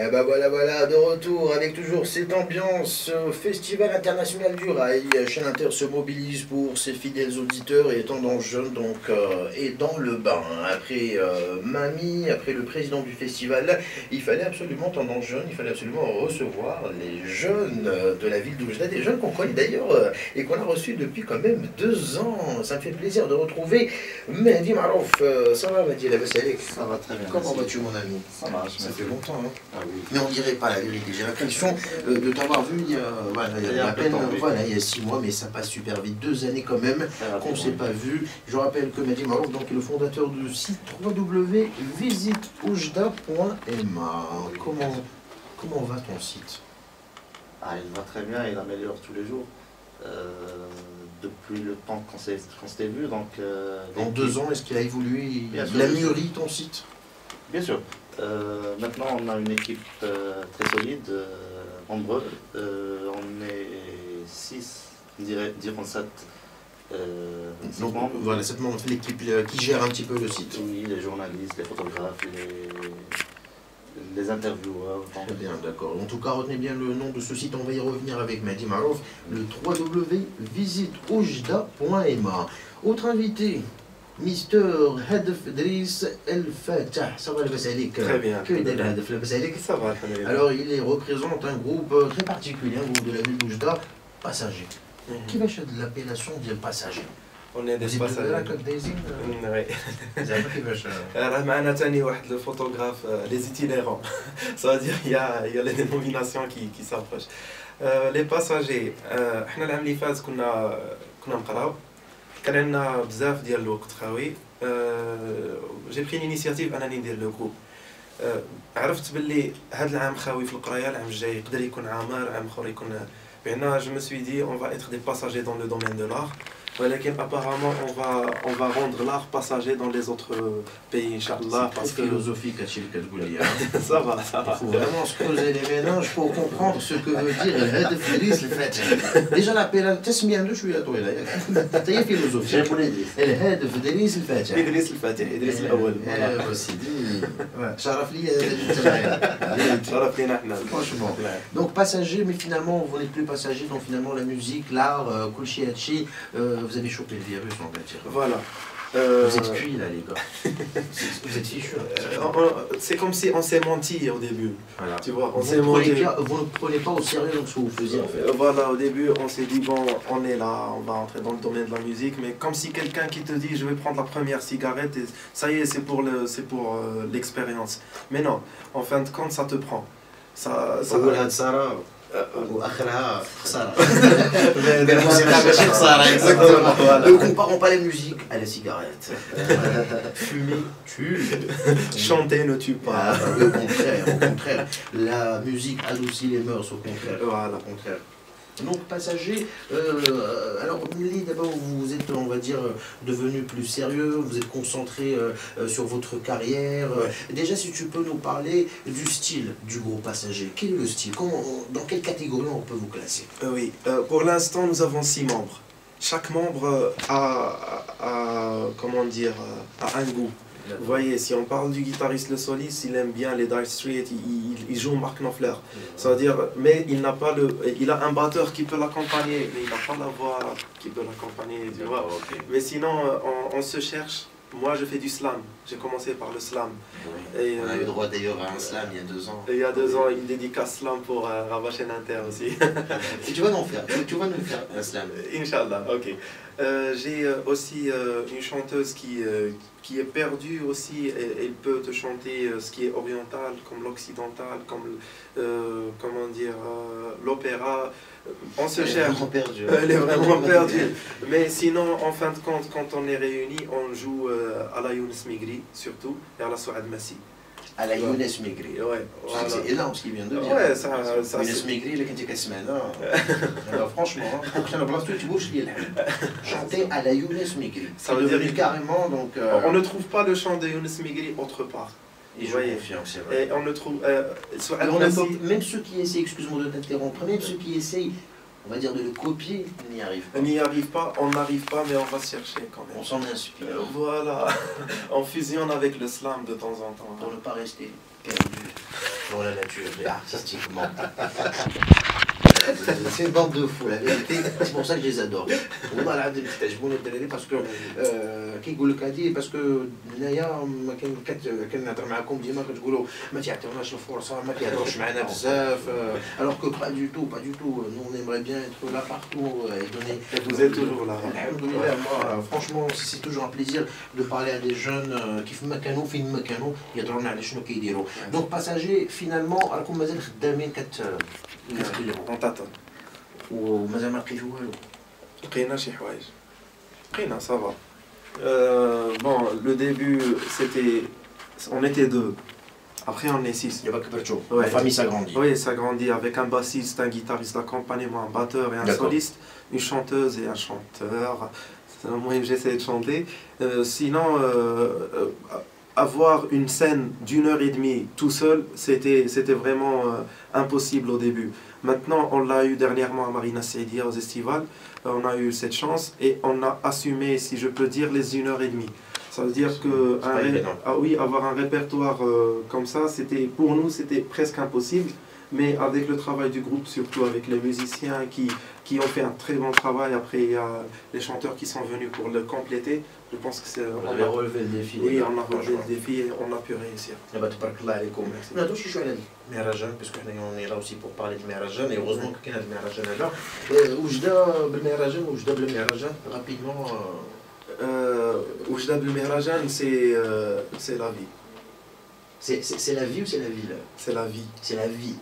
Eh ben voilà, de retour avec toujours cette ambiance Festival international du rail. Chaîne Inter se mobilise pour ses fidèles auditeurs et Tendance Jeune donc est dans le bain. Après Mamie, après le président du festival, il fallait absolument Tendance Jeune, il fallait absolument recevoir les jeunes de la ville d'Oujda, des jeunes qu'on connaît d'ailleurs et qu'on a reçus depuis quand même 2 ans. Ça me fait plaisir de retrouver Mehdi Marouf. Ça va Mehdi, la Bassalek? Ça va très bien. Comment vas-tu mon ami? Ça marche. Ça fait longtemps, hein? Ah oui. Mais on dirait pas la vérité. J'ai l'impression de t'avoir vu il y a à peine, voilà, il y a 6 mois, mais ça passe super vite. 2 années quand même qu'on ne s'est pas vu. Je rappelle que Mehdi Marouf donc, est le fondateur du site www.visiteoujda.ma. Comment va ton site? Ah, il va très bien, il améliore tous les jours. Depuis le temps qu'on s'était vu, donc... En 2 ans, est-ce qu'il a évolué? Bien sûr, Il a mûri ton site? Bien sûr. Maintenant, on a une équipe très solide, nombreux. On est 6, diront 7. Donc voilà, 7 membres de l'équipe qui gère un petit peu le site. Oui, les journalistes, les photographes, les intervieweurs. Très bien, d'accord. En tout cas, retenez bien le nom de ce site, on va y revenir avec Mehdi Marouf, le www.visiteoujda.ma. Autre invité, Mister Hadef Driss El Fatah. Ça va le Basalik? Très bien. Que est le Hadef le Basalik? Ça va, très bien. Alors, il représente un groupe très particulier, un groupe de la ville d'Oujda, Passagers. Qui va chercher de l'appellation de Passagers? On est des passagers. Oui. راه معنا ثاني واحد le photographe, les itinérants. Ça veut dire il y a les dénominations qui s'approchent. Les passagers, احنا العام اللي فات كنا نقراو كان عندنا بزاف ديال الوقت خاوي. جي بري l'initiative انني ندير لو جروب. عرفت باللي هذا العام خاوي في القرايه، العام الجاي يقدر يكون عامر، عام اخر يكون بعنا. Je me suis dit on va être des passagers dans le domaine de l'art. ولكن apparemment on va rendre l'art passager dans les autres pays, Inch'Allah. Parce que philosophique, ça va. Il faut vraiment se creuser les méninges pour comprendre ce que veut dire le Hadef Driss El Fatah. Déjà l'appellation, تسمية له شوية طويلة. هي فيلوزوفية. الهادف دريس الفاتح. إدريس الفاتح، إدريس الأول. سيدي. شرف لي. شرف لينا احنا. Franchement. Donc passager, mais finalement vous n'êtes plus passager, donc finalement la musique, l'art, كل شيء هادشي. Vous avez chopé le virus, on va dire. Voilà. Vous êtes cuits là, les gars. Vous êtes fichus. C'est comme si on s'est menti au début. Voilà. Tu vois, vous ne prenez pas au sérieux donc, ce que vous faisiez en fait. Voilà, au début, on s'est dit, bon, on est là, on va entrer dans le domaine de la musique, mais comme si quelqu'un qui te dit, je vais prendre la première cigarette, et ça y est, c'est pour l'expérience. Mais non, en fin de compte, ça te prend. واخرها خساره. Ne comparons pas la musique à la cigarette. Fumer tue, chanter ne tue pas. Au contraire, la musique adoucit les mœurs, au contraire. Voilà. Au contraire. Donc passager, alors d'abord vous êtes, on va dire, devenu plus sérieux, vous êtes concentré sur votre carrière. Déjà si tu peux nous parler du style du groupe Passager, quel est le style? Dans quelle catégorie on peut vous classer? Oui, pour l'instant nous avons 6 membres. Chaque membre comment dire, a un goût. Vous voyez, si on parle du guitariste, le soliste, il aime bien les Dire Straits, il joue Mark Knopfler. Ça veut dire, mais il a un batteur qui peut l'accompagner, mais il n'a pas la voix qui peut l'accompagner, tu vois. Okay. Mais sinon, on se cherche. Moi, je fais du slam. J'ai commencé par le slam. Oui. Et, on a eu droit d'ailleurs à un slam il y a 2 ans. Il y a 2 ans, une dédicace slam pour Rabat Chaîne Inter aussi. Et tu vas nous faire un slam. Inch'Allah, ok. J'ai aussi une chanteuse qui est perdue aussi, et elle peut te chanter ce qui est oriental, comme l'occidental, comme comment dire, l'opéra. On se cherche. Elle est vraiment perdue. Mais sinon, en fin de compte, quand on est réunis, on joue à la Younes Migri, surtout, et à la Souad Massi. À la Younes Migri. Ouais. Voilà. C'est énorme ce qu'il vient de dire. Ouais, ça Younes Migri, là, quand tu alors franchement, chanter à la Younes Migri. Ça veut dire carrément, donc... On ne trouve pas le chant de Younes Migri autre part. Et je confirme, c'est vrai. Et on le trouve... même ceux qui essayent, excuse-moi de t'interrompre, même ceux qui essayent, on va dire, de le copier, n'y arrivent pas. On n'y arrive pas, on n'arrive pas, mais on va chercher quand même. On s'en inspire. Voilà. On fusionne avec le slam de temps en temps. Pour ne pas rester perdu. sur la nature, et artistiquement. C'est une bande de fous, la vérité, c'est pour ça que je les adore. والله العظيم تعجبوني الدراري باسكو كيقول لك هذه باسكو هنايا ما كنهضر معاكم ديما كتقولوا ما تيعطيوناش الفرصه ما كيهضروش معنا بزاف alors que pas du tout nous on aimerait bien être là partout et donner. Vous êtes toujours là. Alhamdoulilah, moi franchement c'est toujours un plaisir de parler à des jeunes كيف ما كانوا فين ما كانوا يهضرونا على شنو كيديروا. Donc passager finalement راكم مازال خدامين كتقلبوا. On t'attend. ومازال ما لقيتو والو. لقينا شي حوايج. لقينا ça va. Bon, le début c'était on était deux. Après on est 6. La famille s'agrandit. Oui, s'agrandit avec un bassiste, un guitariste d'accompagnement, un batteur et un soliste, une chanteuse et un chanteur. Moi j'essaie de chanter. Sinon avoir une scène d'1h30 tout seul, c'était vraiment impossible au début. Maintenant, on l'a eu dernièrement à Marina Saidia aux Estivales. On a eu cette chance et on a assumé, si je peux dire, les 1h30. Ça veut dire que avoir un répertoire comme ça, pour nous, c'était presque impossible. Mais avec le travail du groupe, surtout avec les musiciens qui ont fait un très bon travail, après il y a les chanteurs qui sont venus pour le compléter. Je pense que c'est... On a relevé le défi. Oui, on a relevé le défi et on a pu réussir. Merci. On a touché sur la Mehrajan, parce qu'on est là aussi pour parler de Mehrajan, et heureusement qu'il y a de Mehrajan là. Oujda Mehrajan, Oujda Mehrajan, rapidement. Oujda Mehrajan, c'est la vie. C'est la vie ou c'est la ville? C'est la vie. C'est la vie.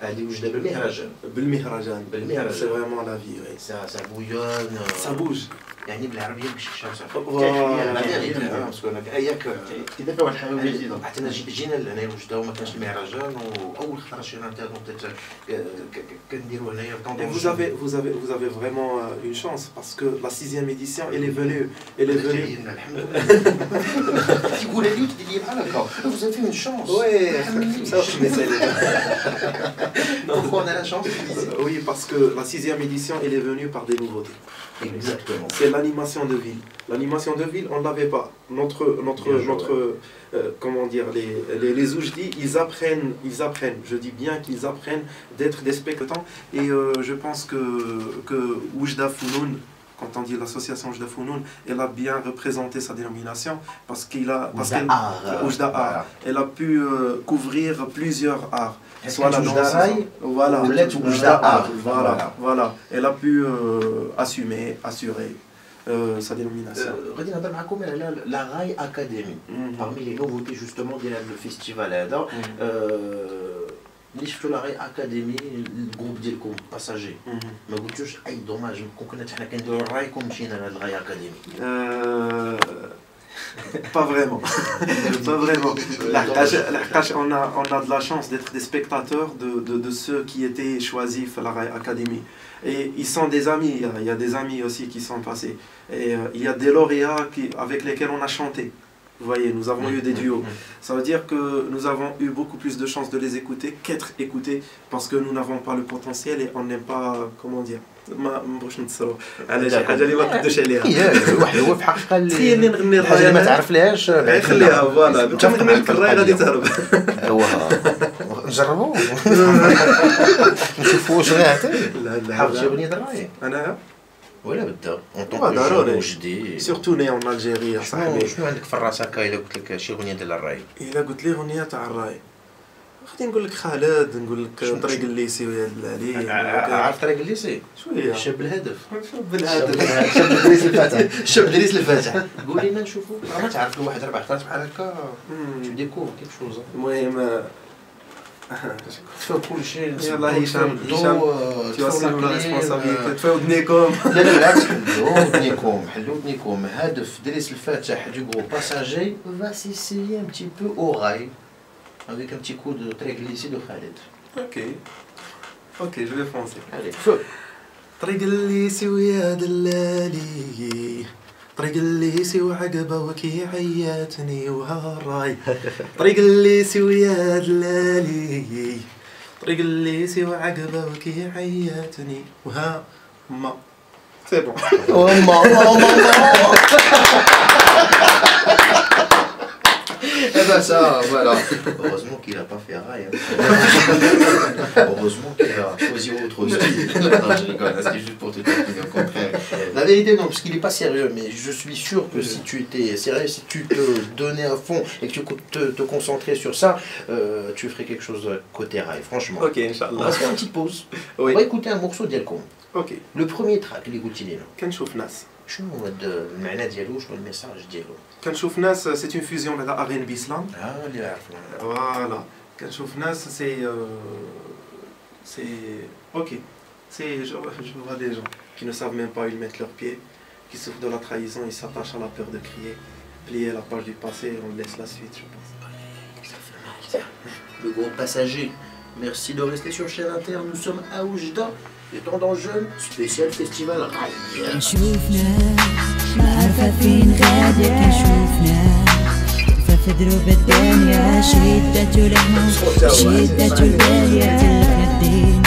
هذه وجدة بالمهرجان. بالمهرجان. C'est vraiment la vie. Oui. Ça bouillonne. Ça bouge. يعني بالعربية بشكل اياك كذا واحد الحاجه جديده. حتى جينا لهنا لوجده وما كانش المهرجان واول خطره شي نهار كنديروا هنايا. Vous avez vraiment une chance parce que la 6e édition elle est venue. تقول لي تدير بحال هكا. Vous avez une chance. Oui. Pourquoi on a la chance? Oui, parce que la 6e édition elle est venue par des nouveautés. Exactement. C'est l'animation de ville. L'animation de ville, on ne l'avait pas. Comment dire, les Oujdi, ils apprennent, je dis bien qu'ils apprennent d'être des spectateurs. Et je pense que Oujda Founoun, quand on dit l'association Oujda Founoun, elle a bien représenté sa dénomination parce Oujda Art. Elle a pu couvrir plusieurs arts. Soit la danse, voilà. Elle a pu assurer sa dénomination. La Rai Academy, parmi les nouveautés justement de le festival, اللي شفتوا لا راي اكاديمي الجروب ديالكم باساجي ما قلتوش اي دوماج كون كنا حنا كنديروا الرايكم مشينا لهاد الراي اكاديمي؟ Pas vraiment. Pas vraiment. On a de la chance d'être des spectateurs de ceux qui étaient choisis à la Rai Academy. Et ils sont des amis, il y a des amis aussi qui sont passés. Et il y a des lauréats avec lesquels on a chanté. Vous voyez, nous avons eu des duos. Ça veut dire que nous avons eu beaucoup plus de chances de les écouter qu'être écoutés parce que nous n'avons pas le potentiel et on n'aime pas, comment dire, ما نبغوش نتصروا على شي حاجه اللي ما نقدرش عليها. واحد هو في حقيقه اللي نغني الراي اللي ما تعرفلهاش خليها فوالا متفق معك الراي غادي تهرب. نجربوا نشوفوا واش غيعطي. حافظ شي اغنيه الراي؟ انا ولا بدا ضروري وجدي سورتو ني اون الجيري صاحبي. شنو عندك في الراس هكا الا قلت لك شي اغنيه ديال الراي؟ الا قلت لي اغنيه تاع الراي غادي نقول لك خالد، نقول لك طريق الليسي ويا العلي. عارف طريق الليسي؟ شويه شاب الهدف. شاب دريس الفاتح. شاب دريس الفاتح. قول لنا نشوفوا ما تعرف له واحد 4 خطرات بحال هكا تو ديكور كيك شوز. المهم تفاو كلشي. يلاه هشام توصلوا لا ريسبونسابيلتي تفاو ودنيكم. لا بالعكس حلو ودنيكم. هدف دريس الفاتح du groupe passager va s'essayer un petit peu au rail avec un petit coup de طريق الليسي de Khaled. Ok, je vais foncer. Allez, feu. طريق الليسي ويا دلالي، طريق الليسي وعقبه وكي عياتني وهاراي، طريق الليسي ويا دلالي، طريق الليسي وعقبه وكي عياتني وها ما. C'est bon. Eh ben ça, voilà. Heureusement qu'il n'a pas fait rail. Hein. Heureusement qu'il a choisi autre style. Non, je rigole, c'est juste pour te dire qu'il est au contraire. La vérité, non, parce qu'il n'est pas sérieux, mais je suis sûr que si tu étais sérieux, si tu te donnais à fond et que tu te concentrais sur ça, tu ferais quelque chose côté rail, franchement. Ok, Inch'Allah. On va se faire une petite pause. Oui. On va écouter un morceau d'Yelkom. Ok. Le premier track, les gouttiers. كنشوف ناس. شنو المعنى ديالو شنو الميساج ديالو كنشوف ناس c'est une fusion de R&B islam. اللي عرفنا Voilà. كنشوف ناس c'est ok. Je vois des gens qui ne savent même pas où ils mettent leurs pieds, qui souffrent de la trahison, ils s'attachent à la peur de crier. Plier la page du passé, on laisse la suite, je pense. Le gros passager, merci de rester sur chaîne Inter, nous sommes à Oujda, les tendants jeunes, spécial festival rail. كنشوف ناس ما عارفة فين غادية كنشوف ناس تلفة في دروب الدنيا شدة لهمة شدة البالية تلفنا الدين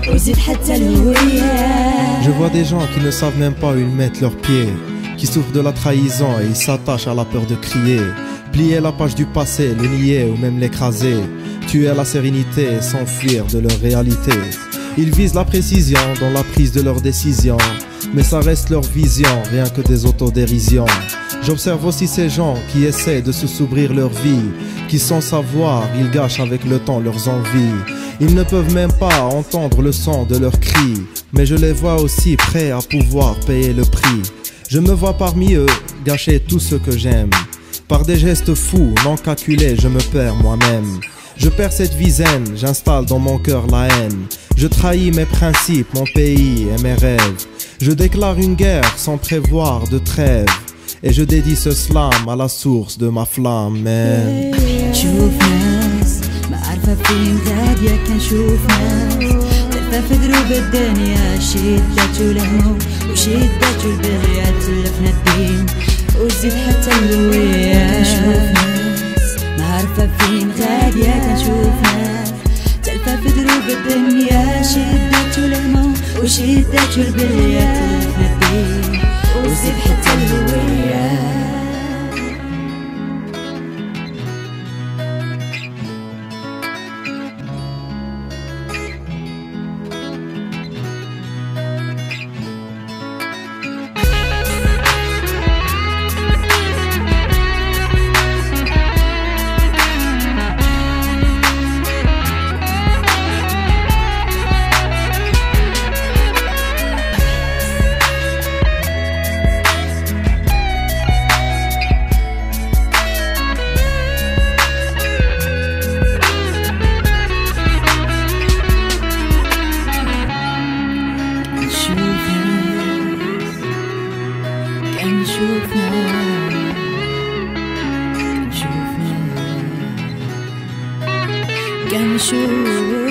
ويزيد حتى الهوية. Je vois des gens qui ne savent même pas où ils mettent leurs pieds, qui souffrent de la trahison et ils s'attachent à la peur de crier. Plier la page du passé, le nier ou même l'écraser, tuer la sérénité et s'enfuir de leur réalité. Ils visent la précision dans la prise de leurs décisions, mais ça reste leur vision, rien que des autodérisions. J'observe aussi ces gens qui essaient de se s'ouvrir leur vie, qui sans savoir, ils gâchent avec le temps leurs envies. Ils ne peuvent même pas entendre le son de leurs cris, mais je les vois aussi prêts à pouvoir payer le prix. Je me vois parmi eux gâcher tout ce que j'aime. Par des gestes fous, non calculés, je me perds moi-même. Je perds cette vie zen, j'installe dans mon cœur la haine. Je trahis mes principes, mon pays et mes rêves. Je déclare une guerre sans prévoir de trêve. Et je dédie ce slam à la source de ma flamme, man. كنشوف ناس ما عارفة فين غادية كنشوف ناس تلفة في دروب الدنيا شدة لهمة وشدة البغية تلفنا الدين وتزيد حتى الهوية. كنشوف ناس ما عارفة فين غادية كنشوف ناس تلفة في دروب الدنيا شدة لهمة وشدة البغية تلفنا الدين وتزيد حتى الهوية. كنشوف